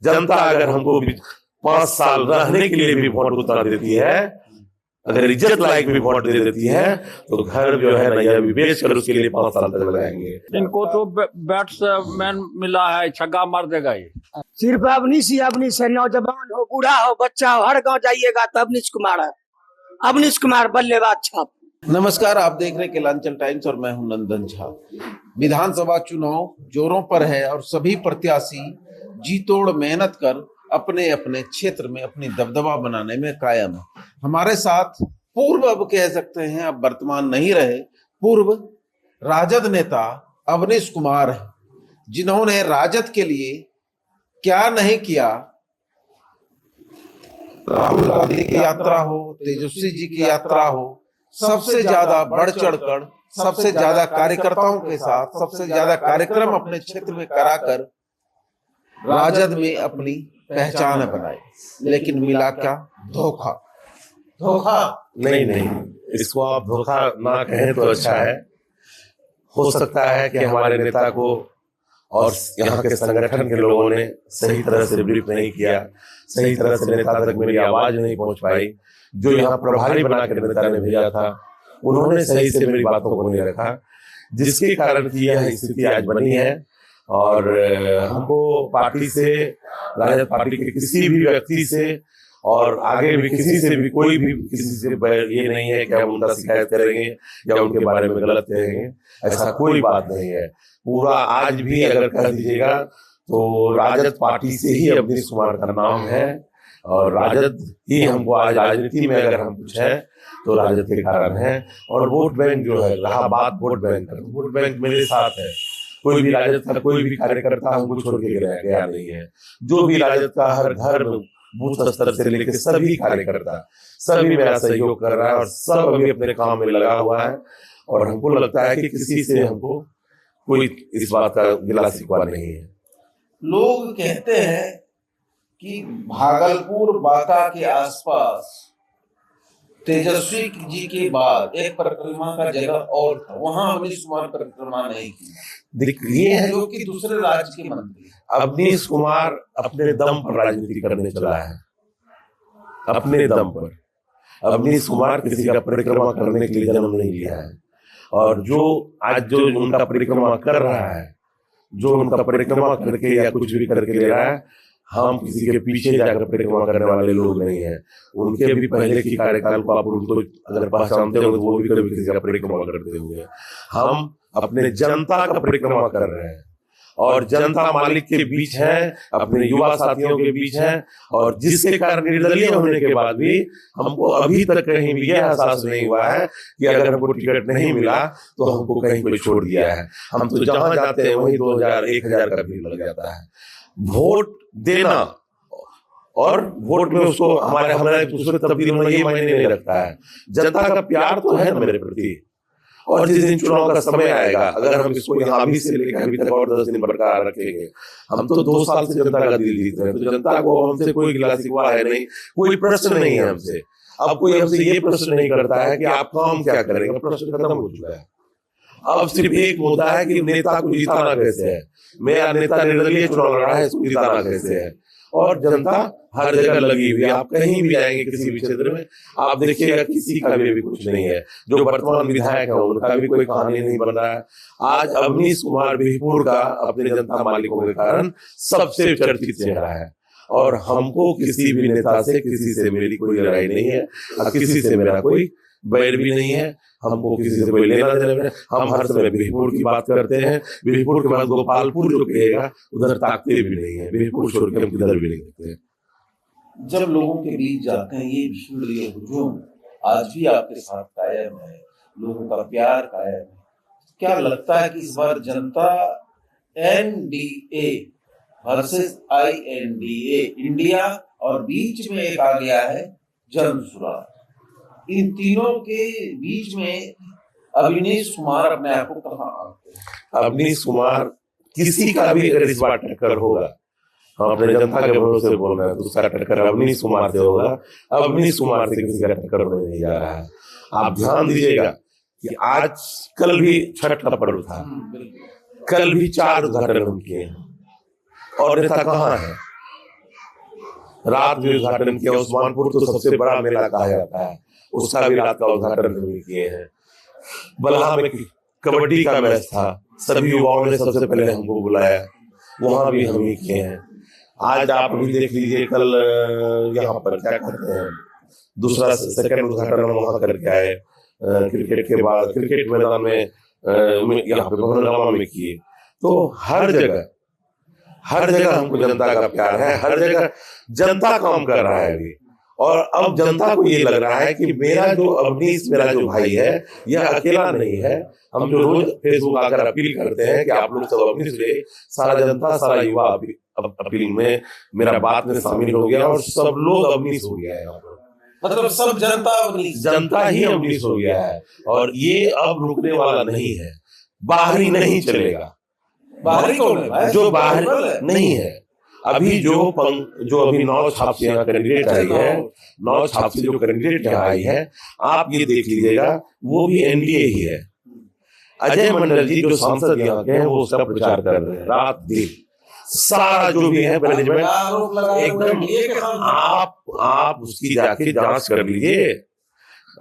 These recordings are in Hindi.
जनता अगर हमको 5 साल रहने के लिए भी वोट उतना देती है, अगर इज्जत लायक भी वोट दे देती है, तो घर जो है ना यह भी बेच कर उसके लिए 5 साल तक लगाएंगे। इनको तो बैट्समैन मिला है, छक्का मार देगा ये। सिर्फ अवनीश से नौजवान हो, बूढ़ा हो, बच्चा हो, हर गांव जाइएगा तो अवनीश कुमार है। अवनीश कुमार बल्लेबाज छाप। नमस्कार, आप देख रहे हैं केलांचल टाइम्स और मैं हूं नंदन झा। विधानसभा चुनाव जोरों पर है और सभी प्रत्याशी जी तोड़ मेहनत कर अपने अपने क्षेत्र में अपनी दबदबा बनाने में कायम है। हमारे साथ पूर्व, अब कह सकते हैं अब वर्तमान नहीं रहे, पूर्व राजद नेता अवनीश कुमार है, जिन्होंने राजद के लिए क्या नहीं किया। राहुल गांधी की यात्रा हो, तेजस्वी जी की यात्रा हो, सबसे ज्यादा बढ़ चढ़कर सबसे ज्यादा कार्यकर्ताओं के साथ सबसे ज्यादा कार्यक्रम अपने क्षेत्र में कराकर राजद में अपनी पहचान बनाई, लेकिन मिला क्या? धोखा। धोखा नहीं, इसको आप धोखा ना कहें तो अच्छा है। हो सकता है कि हमारे नेता को और यहाँ के संगठन के लोगों ने सही तरह से ब्रीफ नहीं किया, सही तरह से नेता तक मेरी आवाज नहीं पहुंच पाई। जो यहाँ प्रभारी बना के नेता ने भेजा था, उन्होंने सही से मेरी बातों को नहीं रखा, जिसके कारण की यह स्थिति आज बनी है। और हमको पार्टी से, राजद पार्टी के किसी भी व्यक्ति से और आगे भी किसी से भी, कोई भी किसी से ये नहीं है कि हम उनका शिकायत करेंगे या उनके बारे में गलत कहेंगे, ऐसा कोई बात नहीं है। पूरा आज भी अगर कह दीजिएगा तो राजद पार्टी से ही अवनीश कुमार का नाम है, और राजद ही हमको आज राजनीति में अगर हम कुछ है तो राजद के कारण है। और वोट बैंक जो है, रहा बात वोट बैंक का, वोट बैंक मेरे साथ है। कोई भी राजद का कोई भी कार्यकर्ता हमको छोड़ के गया नहीं है। जो भी राजद का हर घर बूथ स्तर से लेकर सभी कार्यकर्ता, सभी मेरा सहयोग कर रहा है और सब अभी अपने काम में लगा हुआ है। और हमको लगता है कि किसी से हमको कोई इस बात का गिला शिकवा नहीं है। लोग कहते हैं कि भागलपुर बांका के आसपास तेजस्वी जी के बाद एक परिक्रमा का जगह और था, वहां अवनीश कुमार परिक्रमा नहीं की। ये है जो कि दूसरे राज्य के मंत्री। अवनीश कुमार अपने दम पर राजनीति करने चला है, अपने दम पर। अवनीश कुमार किसी का परिक्रमा करने के लिए जन्म नहीं लिया है। और जो आज जो उनका परिक्रमा कर रहा है, जो उनका परिक्रमा करके या कुछ भी करके ले रहा है, हम किसी के पीछे जाकर परिक्रमा करने वाले लोग नहीं हैं। उनके भी पहले की कार्यकाल को आप उनको अगर पहचानते हो तो वो भी कभी किसी का परिक्रमा करते हुए, हम अपने जनता का परिक्रमा कर रहे हैं। और जनता मालिक के बीच है, अपने युवा साथियों के बीच है, और जिसके कारण निर्दलीय होने के बाद भी हमको अभी तक कहीं भी यह एहसास नहीं हुआ है कि अगर हमको टिकट नहीं मिला तो हमको कहीं कोई छोड़ दिया है। हम तो जहां जाते हैं वहीं 2000-1000 का भीड़ लग जाता है। वोट देना और वोट में उसको हमारे दूसरे तब्दील होना ये मायने नहीं रखता है। जनता का प्यार तो है ना मेरे प्रति। और जिस दिन चुनाव का समय आएगा, अगर हम इसको यहाँ अभी से लेकर अभी तक और 10 दिन बरकरार रखेंगे, हम तो 2 साल से जनता का दिल जीत रहे हैं, तो जनता को हमसे कोई गिला शिकवा है नहीं, कोई प्रश्न नहीं है हमसे। अब कोई हमसे ये प्रश्न नहीं करता है कि आप काम क्या करेंगे, प्रश्न खत्म हो चुका है। अब सिर्फ एक मुद्दा है कि नेता को जिताना कैसे है। मेरा नेता निर्दलीय चुनाव लड़ा है, इसको जिताना कैसे है। और जनता हर जगह लगी हुई है। आप कहीं भी जाएंगे किसी भी क्षेत्र में, आप देखिएगा किसी का भी कुछ नहीं है। जो वर्तमान विधायक है उनका भी कोई कहानी नहीं बन रहा है। आज अवनीश कुमार बिहपुर का अपने जनता मालिकों के कारण सबसे चर्चित चेहरा है। और हमको किसी भी नेता से, किसी से मेरी कोई लड़ाई नहीं है, और किसी से मेरा कोई बैर भी नहीं है। हमको किसी से कोई लेना देना नहीं। हम हर समय बिहपुर की बात करते हैं। बिहपुर के बाद गोपालपुर जो कहेगा उधर ताकते भी नहीं है। बिहपुर छोड़ के हम किधर भी नहीं करते। जब लोगों के बीच जाते हैं, ये भीड़, ये हुजूम आज भी आपके साथ कायम है, लोगों का प्यार कायम है। क्या लगता है कि इस बार जनता NDA वर्सेस INDA, इंडिया, और बीच में एक आ गया है जनसुराज, इन तीनों के बीच में अवनीश कुमार अपने आप को कहां आते हैं? अवनीश कुमार किसी का भी अगर इस बार टक्कर होगा, हम अपने जनता के भरोसे बोल रहे हैं, दूसरा टक्कर अवनीश कुमार से होगा। अवनीश कुमार से किसी का टक्कर होने नहीं जा रहा है। आप ध्यान दीजिएगा कि आज कल भी छठ का पर्व था, कल भी 4 उद्घाटन हम किए हैं, और नेता कहाँ है? रात भी उद्घाटन किया। उस्मानपुर तो सबसे बड़ा मेला कहा जाता है, उसका भी रात का उद्घाटन हम ही किए हैं। बलहा में कबड्डी का मैच था, सभी युवाओं ने सबसे पहले हमको बुलाया, वहां भी हम ही किए हैं। आज आप भी देख लीजिए, कल यहाँ पर क्या कहते हैं, दूसरा सेकंड उद्घाटन हम वहां करके आए। क्रिकेट के बाद क्रिकेट मैदान में यहाँ पे भवनगामा में किए। तो हर जगह हमको जनता का प्यार है, हर जगह जनता काम कर रहा है अभी। और अब जनता को ये लग रहा है कि मेरा जो अवनीश, मेरा जो भाई है, यह अकेला नहीं है। हम जो रोज फेसबुक आकर अपील करते हैं कि आप लोग सब अवनीश हुए, सारा जनता, सारा युवा अपील में मेरा बात में शामिल हो गया और सब लोग अवनीश हो गया है। मतलब सब जनता ही अवनीश हो गया है। और ये अब रुकने वाला नहीं है, बाहरी नहीं चलेगा। बाहरी कौन है? जो बाहर नहीं है, अभी जो अभी 9 छाप से यहाँ कैंडिडेट आई है, 9 छाप से जो कैंडिडेट यहाँ आई है, आप ये देख लीजिएगा, वो भी एनडीए ही है। अजय मंडल जी जो सांसद यहाँ के हैं, वो उसका प्रचार कर रहे हैं रात दिन। सारा जो भी है मैनेजमेंट एकदम, आप उसकी जाके जांच कर लीजिए।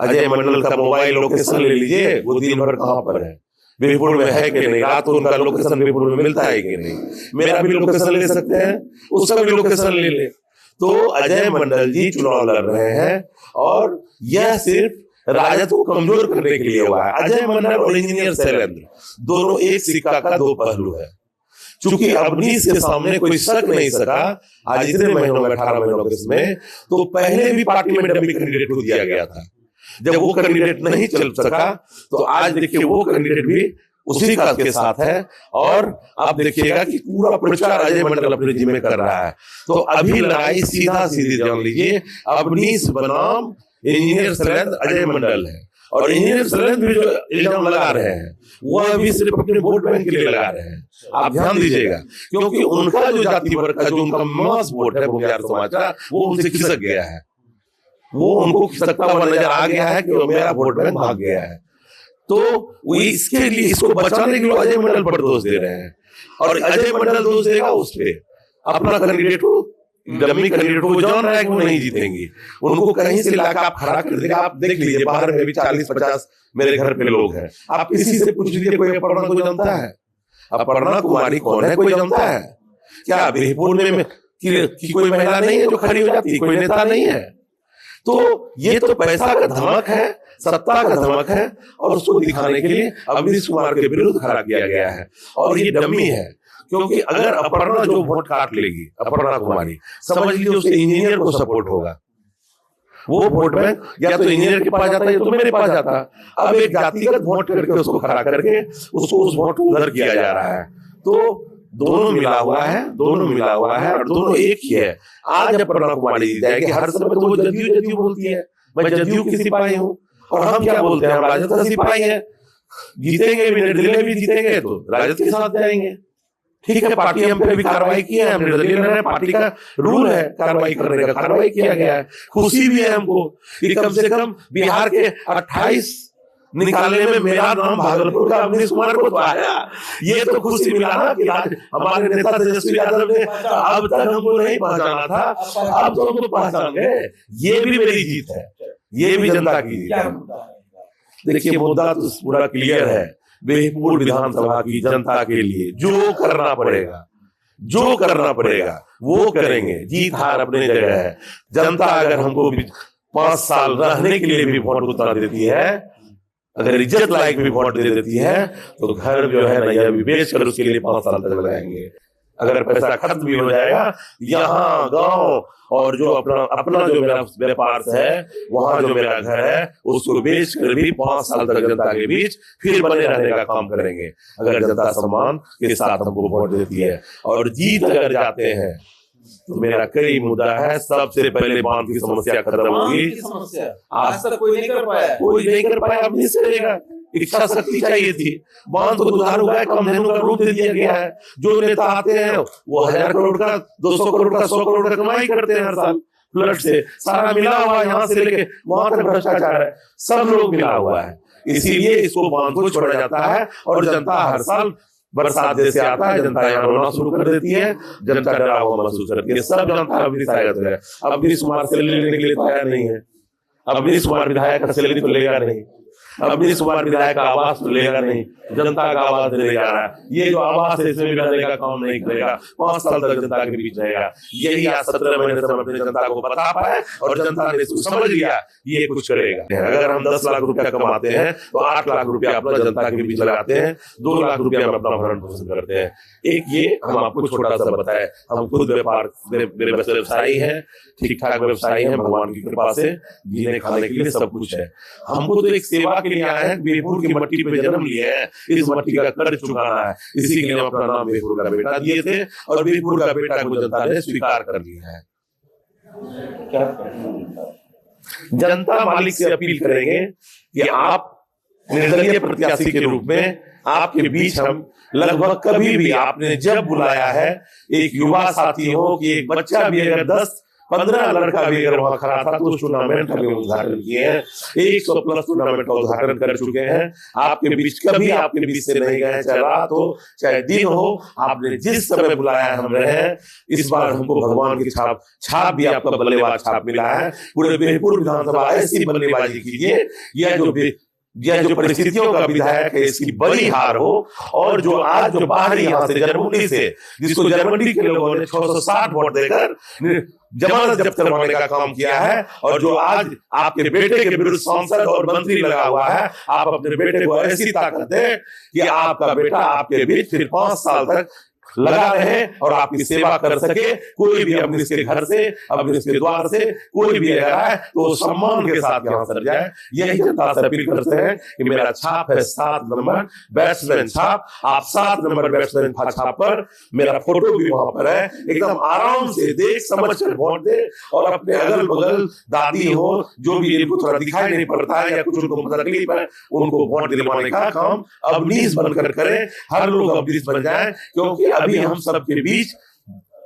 अजय मंडल का मोबाइल लोकेशन ले लीजिए, वो दिन भर कहाँ पर है, बीरपुर में है कि नहीं, रात को उनका लोकेशन बीरपुर में मिलता है कि नहीं। मेरा भी लोकेशन ले सकते हैं, उसका भी लोकेशन ले ले। तो अजय मंडल जी चुनाव लड़ रहे हैं और यह सिर्फ राजद को कमजोर करने के लिए हुआ है। अजय मंडल और इंजीनियर शैलेंद्र दोनों एक सिक्का का दो पहलू है। चूंकि अवनीश के सामने कोई शक नहीं सका आज इतने महीनों में, 18 महीनों के इसमें, तो पहले भी पार्टी में डमी कैंडिडेट को दिया गया था। जब वो कैंडिडेट नहीं चल सका तो आज देखिए वो कैंडिडेट भी उसी का के साथ है। और आप देखिएगा कि पूरा प्रचार अजय मंडल अपने जिम्मे कर रहा है। तो अभी लड़ाई सीधा सीधी जान लीजिए, अवनीश बनाम इंजीनियर शैलेंद्र अजय मंडल है। और इंजीनियर शैलेंद्र भी जो इल्जाम लगा रहे हैं, वो अभी सिर्फ अपने वोट बैंक के लिए लगा रहे हैं। आप ध्यान दीजिएगा, क्योंकि उनका जो जाति वर्ग का जो उनका मास वोट है भूमिहार समाज का, वो उनसे खिसक गया है। वो उनको खिसकता हुआ नजर आ गया है कि वो मेरा वोट बैंक भाग गया है। तो वो इसके लिए, इसको बचाने के लिए अजय मंडल पर दोष दे रहे हैं। और अजय मंडल दोष देगा उस पे अपना कैंडिडेट को, डमी कैंडिडेट को जान रहा है कि वो नहीं जीतेंगे, उनको कहीं से लाकर आप खड़ा कर देगा। आप देख लीजिए, बाहर में भी 40-50 मेरे घर पे लोग हैं। आप किसी से पूछ लीजिए, कोई अपर्णा को जानता है? अपर्णा कुमारी कौन है, कोई जानता है क्या? बीरपुर में की कोई महिला नहीं है जो खड़ी हो जाती है, कोई नेता नहीं है। तो ये तो पैसा का धमक है, सत्ता का धमक है, और उसको दिखाने के लिए अवनीश कुमार के विरुद्ध खड़ा किया गया है। और ये डमी है, क्योंकि अगर अपर्णा जो वोट काट लेगी, अपर्णा कुमारी, समझ लीजिए उसके इंजीनियर को सपोर्ट होगा। वो वोट बैंक या तो इंजीनियर के पास जाता है या तो मेरे पास जाता। अब एक जातिगत वोट करके उसको खड़ा करके उसको उस वोट को उधर किया जा रहा है। तो दोनों मिला हुआ है और दोनों एक ही है। आज अपर्णा कुमारी जीत जाएगी, हर समय तो वो जदयू बोलती है, मैं जदयू की सिपाही हूँ। और हम क्या बोलते हैं, हम राजद का सिपाही है। जीतेंगे भी, निर्दलीय भी जीतेंगे तो राजद के साथ जाएंगे। ठीक है, पार्टी हम पे भी कार्रवाई की है, हम निर्दलीय लड़ रहे हैं, पार्टी का रूल है कार्रवाई करने का, कार्रवाई किया गया है। खुशी भी है हमको कि कम से कम बिहार के 28 निकालने में मेरा नाम भागलपुर का अवनीश कुमार को तो आया। ये तो खुशी मिला ना कि हमारे नेता तेजस्वी यादव ने अब तक हमको नहीं पहचाना था, अब तो हमको पहचान गए। ये भी मेरी जीत है, ये भी जनता की जीत है। देखिए, मुद्दा तो पूरा क्लियर है। बीरपुर विधानसभा की जनता के लिए जो करना पड़ेगा वो करेंगे। जीत हार अपनी जगह है। जनता अगर हमको 5 साल रहने के लिए भी वोट उतना देती है, अगर इज्जत लायक भी वोट दे देती है, तो घर जो है ना, यह भी बेच कर उसके लिए 5 साल तक लगाएंगे। अगर पैसा खत्म भी हो जाएगा, यहाँ गांव और जो अपना जो मेरा व्यापार है, वहां जो मेरा घर है, उसको बेच कर भी 5 साल तक जनता के बीच फिर बने रहने का काम करेंगे, अगर जनता सम्मान के साथ हमको वोट देती है। और जीत अगर जाते हैं तो मेरा कई मुद्दा है। सबसे पहले बांध की समस्या खत्म होगी। आज तक कोई नहीं कर पाया, अब नहीं करेगा। इच्छा शक्ति चाहिए थी। बांध को दुधार हुआ है, कम धनु का रूप दे दिया गया है। जो नेता आते हैं वो 1000 करोड़ का, 200 करोड़ का, 100 करोड़ का कमाई करते हैं हर साल फ्लड से। सारा मिला हुआ है, यहाँ से लेके वहां तक भ्रष्टाचार है, सब लोग मिला हुआ है। इसीलिए इसको बांध को छोड़ा जाता है और जनता हर साल बरसात जैसे आता है जनता यहाँ रोना शुरू कर देती है, जनता डरा हुआ महसूस करती है। सब जनता अवनीश आएगा है। अब अवनीश कुमार सैलरी लेने के लिए तैयार नहीं है। अब अवनीश कुमार विधायक का सैलरी तो लेगा नहीं, अब अवनीश कुमार विधायक का आवास तो लेगा नहीं, जनता का आवास देने जा रहा है। ये जो आवास है इसमें भी रहने का काम नहीं करेगा, 5 साल तक जनता के बीच रहेगा। यही आज 17 महीने से हम अपने जनता को बता पाए और जनता ने इसको समझ लिया ये कुछ करेगा। अगर हम 10 लाख रुपया कमाते हैं तो 8 लाख रुपया अपना जनता के बीच लगाते हैं, 2 लाख रुपया हम अपना भरण पोषण करते हैं। एक ये हम आपको छोटा सा बताए, हम खुद व्यापार मेरे व्यवसायी हैं, ठीक ठाक व्यवसायी हैं, भगवान की कृपा से जीने खाने के लिए सब कुछ है। हमको तो एक सेवा के लिए आए हैं, बीरपुर की मट्टी पे जन्म लिए हैं, इस मट्टी का कर्ज चुकाना है, इसी के लिए हम अपना नाम बीरपुर का बेटा दिए थे और बीरपुर का बेटा को जनता ने स्वीकार कर लिया है। क्या जनता मालिक से अपील करेंगे कि आप निर्दलीय प्रत्याशी के रूप में आपके बीच हम लगभग कभी भी आपने जब बुलाया है, एक युवा साथी हो कि एक बच्चा भी अगर 10-15 लड़का भी अगर वहां खड़ा था तो उस टूर्नामेंट का भी उद्घाटन किए हैं। 100+ टूर्नामेंट का उद्घाटन कर चुके हैं। आपके बीच कभी आपके बीच से नहीं गए, चाहे रात हो चाहे दिन हो, आपने जिस समय बुलाया हम रहे हैं। इस बार हमको भगवान की छाप भी आपका बल्लेबाज छाप मिला है। पूरे बीरपुर विधानसभा ऐसी बल्लेबाजी कीजिए, यह जो परिस्थितियों का विधायक है इसकी बड़ी हार हो। और जो आज जो बाहरी यहाँ से जर्मनी से, जिसको जर्मनी के लोगों ने 660 वोट देकर जमानत जब्त करवाने का काम किया है, और जो आज आपके बेटे के विरुद्ध सांसद और मंत्री लगा हुआ है, आप अपने बेटे को ऐसी ताकत दें कि आपका बेटा आपके बीच फिर 5 साल तक लगा रहे और आपकी सेवा कर सके। कोई भी अपने इसके घर से, अपने इसके द्वार से कोई भी आ रहा है तो सम्मान के साथ यहाँ सर जाए। यही जनता से अपील करते हैं कि मेरा छाप है 7 नंबर बैट्समैन छाप। आप 7 नंबर बैट्समैन छाप पर मेरा फोटो भी वहां पर है। एकदम आराम से देख समझ कर वोट दे और अपने अगल बगल दादी हो, जो भी इनको थोड़ा दिखाई नहीं पड़ता है या कुछ उनको तकलीफ है, उनको वोट दिलवाने का काम अवनीश बनकर करें। हर लोग अवनीश बन जाए, क्योंकि अभी हम सबके बीच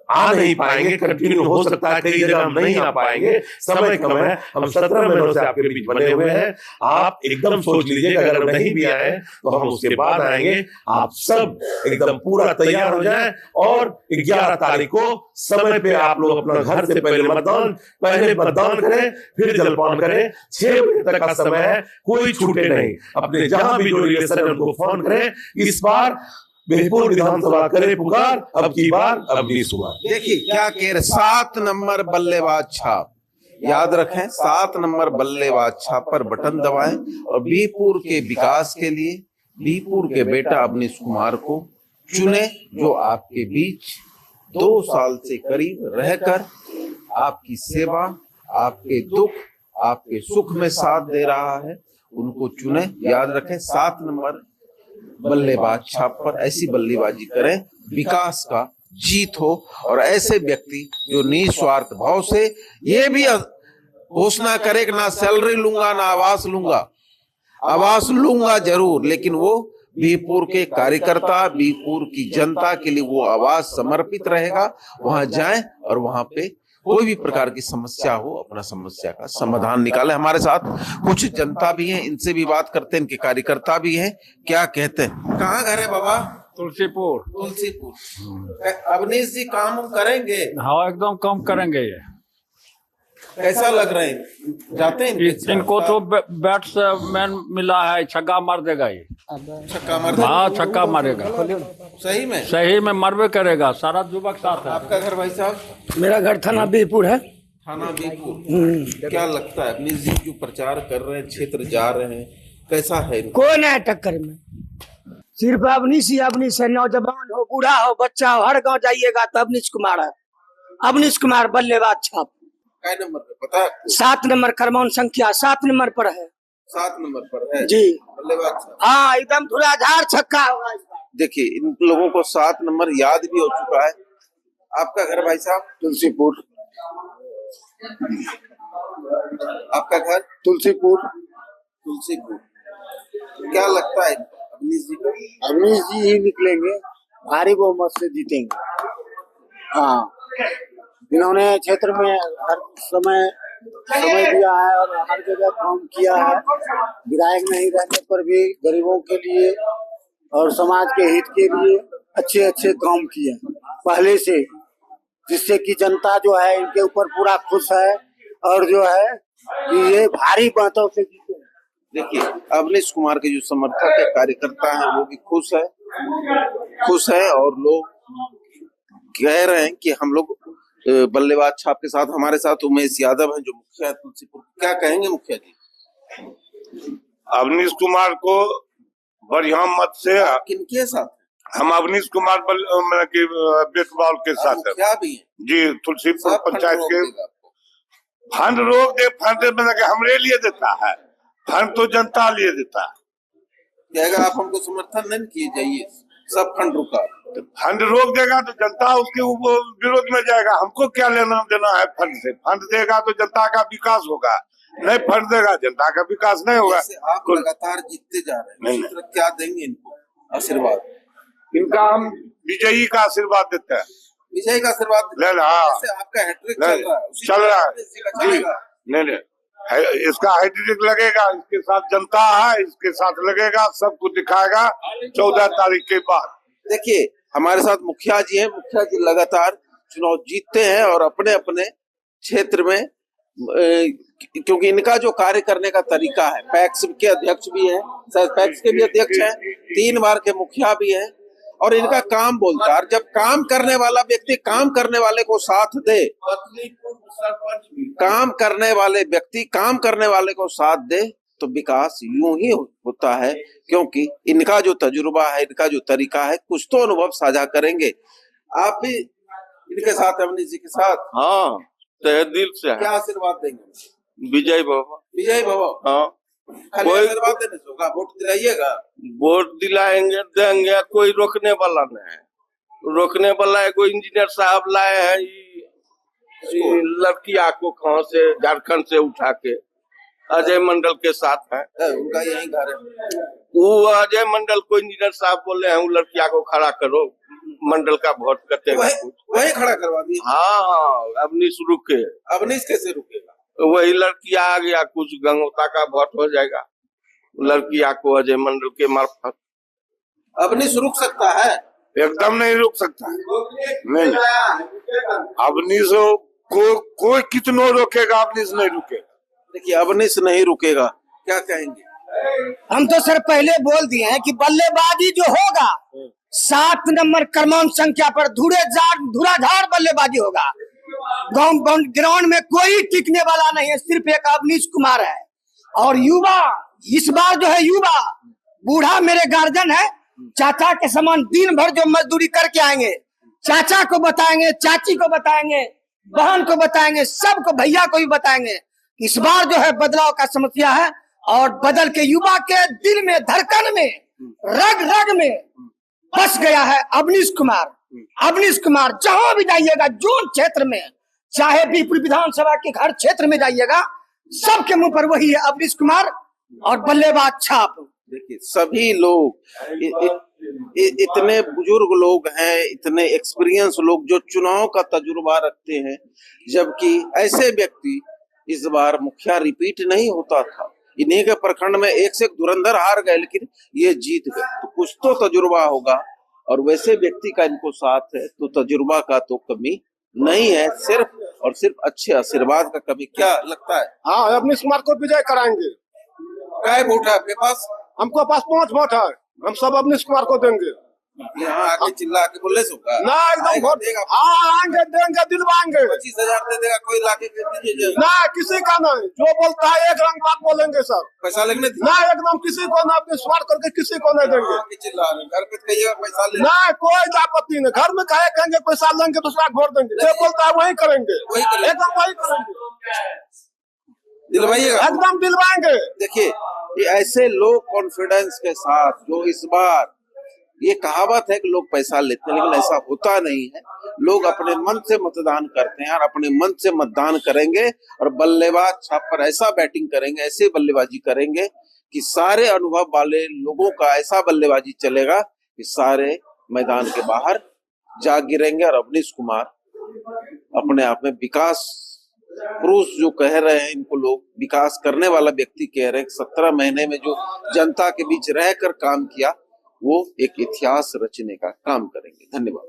आ नहीं पाएंगे। कंटिन्यू हो सकता है कई जगह हम नहीं आ पाएंगे, समय कम है। हम 17 महीनों से आपके बीच बने हुए हैं। आप एकदम सोच लीजिए अगर हम नहीं भी आए तो हम उसके बाद आएंगे। आप सब एकदम पूरा तैयार हो जाएं और 11 तारीख को समय पे आप लोग अपना घर से पहले मतदान करें, फिर जलपान करें। 6 बजे तक का समय है, कोई छूटे नहीं। अपने जहां भी जो रिलेशन है उनको फोन करें। इस बार बीरपुर विधानसभा करे पुकार, अब की बार अवनीश कुमार। देखिए क्या कह रहे, 7 नंबर बल्लेबाज छाप, याद रखें 7 नंबर बल्लेबाज छाप पर बटन दबाएं और बीरपुर के विकास के लिए बीरपुर के बेटा अवनीश कुमार को चुने, जो आपके बीच 2 साल से करीब रहकर आपकी सेवा, आपके दुख, आपके सुख में साथ दे रहा है। उनको चुने। याद रखें 7 नंबर बल्लेबाज छाप पर ऐसी बल्लेबाजी करें, विकास का जीत हो। और ऐसे व्यक्ति जो निस्वार्थ भाव से ये भी घोषणा करे कि ना सैलरी लूंगा ना आवास लूंगा, आवास लूंगा जरूर, लेकिन वो बीरपुर के कार्यकर्ता, बीरपुर की जनता के लिए वो आवाज समर्पित रहेगा। वहां जाएं और वहां पे कोई भी प्रकार की समस्या हो, अपना समस्या का समाधान निकाले। हमारे साथ कुछ जनता भी है, इनसे भी बात करते हैं, इनके कार्यकर्ता भी हैं। क्या कहते हैं? कहाँ घर है बाबा? तुलसीपुर। तुलसीपुर। अवनीश जी काम करेंगे? हाँ एकदम कम करेंगे। ये कैसा लग रहे हैं? जाते हैं इनको तो बैट्समैन मिला है, छक्का मार देगा ये। छक्का मार देगा? हाँ छक्का मारेगा, सही में? सही में मरवे करेगा। सारा युवक साथ है। आपका घर भाई साहब? मेरा घर थाना बीरपुर है। थाना बीरपुर। क्या लगता है अवनीश जी जो प्रचार कर रहे हैं, क्षेत्र जा रहे हैं, कैसा है? कोई नहीं टक्कर में, सिर्फ अवनीश ही अवनीश है। नौजवान हो, बूढ़ा हो, बच्चा हो, हर गांव जाइएगा तो अवनीश कुमार है। अवनीश कुमार बल्लेबाज छाप। क्या नंबर पे पता है? 7 नंबर क्रमांक संख्या 7 नंबर पर है। 7 नंबर पर है जी। बल्लेबाज। हाँ एकदम धुराधार छक्का होगा। देखिए इन लोगों को 7 नंबर याद भी हो चुका है। आपका घर भाई साहब? तुलसीपुर। आपका घर? तुलसीपुर। तुलसीपुर। क्या लगता है अवनीश जी को? अवनीश जी ही निकलेंगे, भारी बहुमत से जीतेंगे। हाँ, इन्होंने क्षेत्र में हर समय दिया है और हर जगह काम किया है। विधायक नहीं रहने पर भी गरीबों के लिए और समाज के हित के लिए अच्छे अच्छे काम किए पहले से, जिससे कि जनता जो है इनके ऊपर पूरा खुश है और जो है कि ये भारी मतों से जीते। देखिए, अवनीश कुमार के जो समर्थक है, कार्यकर्ता हैं, वो भी खुश है और लोग कह रहे हैं कि हम लोग बल्लेबाज छाप के साथ, हमारे साथ उमेश यादव हैं जो मुखिया है तुलसीपुर। क्या कहेंगे मुखिया जी? अवनीश कुमार को बढ़िया मत से किनके साथ? हम अवनीश कुमार मतलब कि बेटबॉल के साथ है मुखिया भी हैं जी। तुलसीपुर सब पंचायत के फंड रोक देगा आपको। फंड रोक दे, फंड मतलब कि हमरे लिए देता है, फंड तो जनता लिए देता है। कहेगा आप हमको समर्थन नहीं किए जाइए, सब फंड रुका। तो फंड रोक देगा तो जनता उसके विरोध में जाएगा। हमको क्या लेना देना है फंड से? फंड देगा तो जनता का विकास होगा, नहीं फंड देगा जनता का विकास नहीं होगा। आप लगातार जीतते जा रहे हैं, नहीं। क्या देंगे इनको आशीर्वाद? इनका हम विजयी का आशीर्वाद देते हैं। विजय का आशीर्वाद ले ला, आपका हैट्रिक चल रहा है जी। नहीं, इसका हैट्रिक लगेगा, इसके साथ जनता है, इसके साथ लगेगा, सबको दिखाएगा 14 तारीख के बाद। देखिए, हमारे साथ मुखिया जी हैं। मुखिया जी लगातार चुनाव जीतते हैं और अपने अपने क्षेत्र में, क्योंकि इनका जो कार्य करने का तरीका है, पैक्स के अध्यक्ष भी हैं, शायद पैक्स के भी अध्यक्ष हैं, 3 बार के मुखिया भी हैं, और इनका काम बोलता है। जब काम करने वाला व्यक्ति काम करने वाले को साथ दे, काम करने वाले व्यक्ति काम करने वाले को साथ दे, तो विकास यूं ही होता है। क्योंकि इनका जो तजुर्बा है, इनका जो तरीका है, कुछ तो अनुभव साझा करेंगे। आप भी इनके साथ, अवनीश जी के साथ? हाँ, तहे दिल से क्या आशीर्वाद देंगे? विजय बाबा। विजय बाबा, हाँ, खाली आशीर्वाद देने से होगा? वोट दिलाइएगा? वोट दिलाएंगे, देंगे, कोई रोकने वाला नहीं है। रोकने वाला एगो इंजीनियर साहब लाए हैं ये लड़किया को कहाँ से, झारखंड से उठा के, अजय मंडल के साथ है, उनका यही घर है। वो अजय मंडल को इंजीनियर साहब बोले हैं वो लड़किया को खड़ा करो, मंडल का वोट कटेगा। वही खड़ा करवा दिए। हाँ, अवनीश रुके। अवनीश कैसे रुकेगा? वही लड़किया आ गया, कुछ गंगोता का वोट हो जाएगा लड़किया को अजय मंडल के मार्फत। अवनीश रुक सकता है? एकदम नहीं रुक सकता है, नहीं। अवनीश को कोई कितनो रोकेगा, अवनीश नहीं रुकेगा। देखिए, अवनीश नहीं रुकेगा। क्या कहेंगे? हम तो सर पहले बोल दिए हैं कि बल्लेबाजी जो होगा 7 नंबर क्रमांक संख्या पर धुराधार बल्लेबाजी होगा। ग्राउंड में कोई टिकने वाला नहीं है, सिर्फ एक अवनीश कुमार है। और युवा इस बार जो है, युवा बूढ़ा मेरे गार्जियन है, चाचा के समान दिन भर जो मजदूरी करके आएंगे, चाचा को बताएंगे, चाची को बताएंगे, बहन को बताएंगे, सबको, भैया को भी बताएंगे। इस बार जो है बदलाव का समस्या है, और बदल के युवा के दिल में, धड़कन में, रग रग में बस गया है अवनीश कुमार। अवनीश कुमार जहां भी जाइएगा, जोन क्षेत्र में, चाहे बीपुर विधानसभा के हर क्षेत्र में जाइएगा, सबके मुंह पर वही है अवनीश कुमार और बल्लेबाज छाप। देखिए, सभी लोग इतने बुजुर्ग लोग हैं, इतने एक्सपीरियंस लोग जो चुनाव का तजुर्बा रखते हैं, जबकि ऐसे व्यक्ति, इस बार मुखिया रिपीट नहीं होता था, इन्हीं के प्रखंड में एक से एक धुरंधर हार गए, लेकिन ये जीत गए, तो कुछ तो तजुर्बा होगा। और वैसे व्यक्ति का इनको साथ है, तो तजुर्बा का तो कमी नहीं है, सिर्फ और सिर्फ अच्छे आशीर्वाद का कमी। क्या लगता है? हाँ, अवनीश कुमार को विजय कराएंगे। क्या वोट है आपके पास? हमको पास 5 वोट है, हम सब अवनीश कुमार को देंगे। यहाँ आके चिल्ला के बोलने से होगा? ना, एकदम वोट देगा। हाँ, आएंगे, देंगे, दिलवाएंगे। 25,000 दे देगा कोई, लाके दीजिए। ना, किसी का नहीं, जो बोलता है एक रंग बात बोलेंगे सर। पैसा लेने ना, एकदम किसी को ना, अपने स्वार्थ करके किसी को नहीं देंगे। चिल्ला रहे, घर पे कहिएगा पैसा ले। ना, कोई आपत्ति नहीं, घर में कहेंगे पैसा लेंगे, दूसरा वोट देंगे, जो बोलता है वही करेंगे, एकदम वही करेंगे, दिलवाइएगा, एकदम दिलवाएंगे। देखिए, ये ऐसे लोग कॉन्फिडेंस के साथ, जो इस बार, ये कहावत है कि लोग पैसा लेते हैं, लेकिन ऐसा होता नहीं है। लोग अपने मन से मतदान करते हैं और अपने मन से मतदान करेंगे, और बल्लेबाज छाप पर ऐसा बैटिंग करेंगे, ऐसे बल्लेबाजी करेंगे कि सारे अनुभव वाले लोगों का ऐसा बल्लेबाजी चलेगा कि सारे मैदान के बाहर जा गिरेंगे। और अवनीश कुमार अपने आप में विकास पुरुष जो कह रहे हैं, इनको लोग विकास करने वाला व्यक्ति कह रहे हैं। 17 महीने में जो जनता के बीच रहकर काम किया, वो एक इतिहास रचने का काम करेंगे। धन्यवाद।